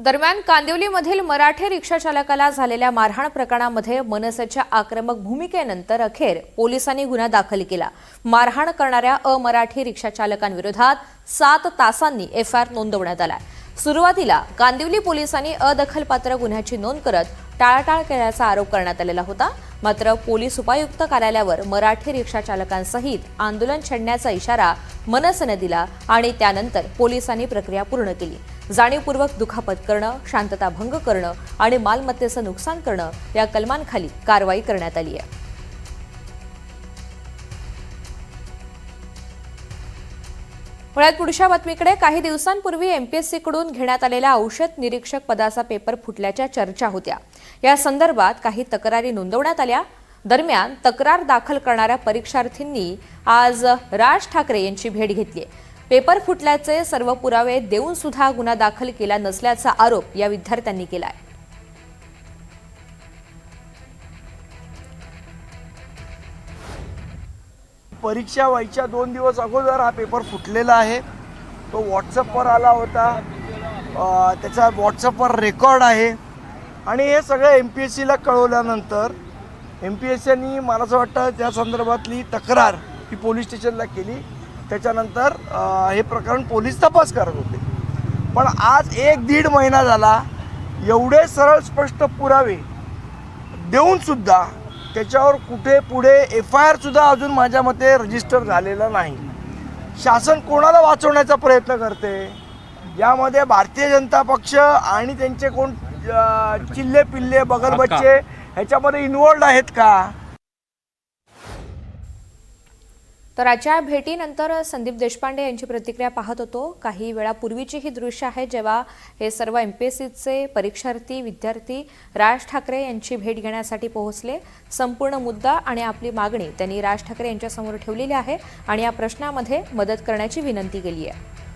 दरम्यान कांदिवलीमधील मराठी रिक्षा चालकाला झालेल्या मारहाण प्रकरणामध्ये मनसेच्या आक्रमक भूमिकेनंतर अखेर पोलिसांनी गुन्हा दाखल केला। मारहाण करणाऱ्या अमराठी रिक्षा चालकांविरोधात 7 तासांनी एफआयआर नोंदवण्यात आला। सुरुवातीला कांदिवली पोलिसांनी अदखलपात्र गुन्ह्याची नोंद करत टाळाटाळ केल्याचा आरोप करण्यात आलेला होता। मात्र पोलीस उपायुक्त कार्यालयावर मराठी रिक्षा चालकांसहित आंदोलन छेडण्याचा इशारा मनसेने दिला आणि त्यानंतर पोलिसांनी प्रक्रिया पूर्ण केली। जाणीवपूर्वक दुखापत करणं, शांतता भंग करणं आणि मालमत्तेचं नुकसान करणं या कलमांखाली कारवाई करण्यात आली आहे। पुण्यात पुढच्या बातमीकडे काही दिवसांपूर्वी एमपीएससीकडून घेण्यात आलेल्या औषध निरीक्षक पदाचा पेपर फुटल्याच्या चर्चा होत्या। या संदर्भात काही तक्रारी नोंदवण्यात आल्या। दरम्यान तक्रार दाखल करणाऱ्या परीक्षार्थींनी आज राज ठाकरे यांची भेट घेतली। पेपर फुटल्याचे सर्व पुरावे देऊन सुद्धा गुन्हा दाखल केला नसल्याचा आरोप या विद्यार्थ्यांनी केलाय। परीक्षा व्हायच्या 2 दिवस अगोदर हा पेपर फुटलेला आहे। तो व्हॉट्सअपवर आला होता, त्याचा व्हॉट्सअपवर रेकॉर्ड आहे आणि हे सगळं एमपीएससीला कळवल्यानंतर एमपीएससीने मला असं वाटतं त्या संदर्भातली तक्रार ही पोलीस स्टेशनला केली। त्याच्यानंतर हे प्रकरण पोलीस तपास करत होते। पण आज 1-1.5 महिना झाला, एवढे सरळ स्पष्ट पुरावे देऊन सुद्धा त्याच्यावर कुठे पुढे एफआयआर सुद्धा अजून माझ्या मते रजिस्टर झालेला नाही। शासन कोणाला वाचवण्याचा प्रयत्न करते? यामध्ये भारतीय जनता पक्ष आणि त्यांचे कोण चिल्ले पिल्ले बगल बच्चे ह्याच्यामध्ये इन्व्हॉल्ड आहेत का? तर आजच्या भेटीनंतर संदीप देशपांडे यांची प्रतिक्रिया पाहत होतो। काही वेळापूर्वीची ही दृश्य आहे जेव्हा हे सर्व एमपीएससीचे परीक्षार्थी विद्यार्थी राज ठाकरे यांची भेट घेण्यासाठी पोहोचले। संपूर्ण मुद्दा आणि आपली मागणी त्यांनी राज ठाकरे यांच्यासमोर ठेवलेली आहे आणि या प्रश्नामध्ये मदत करण्याची विनंती केली आहे।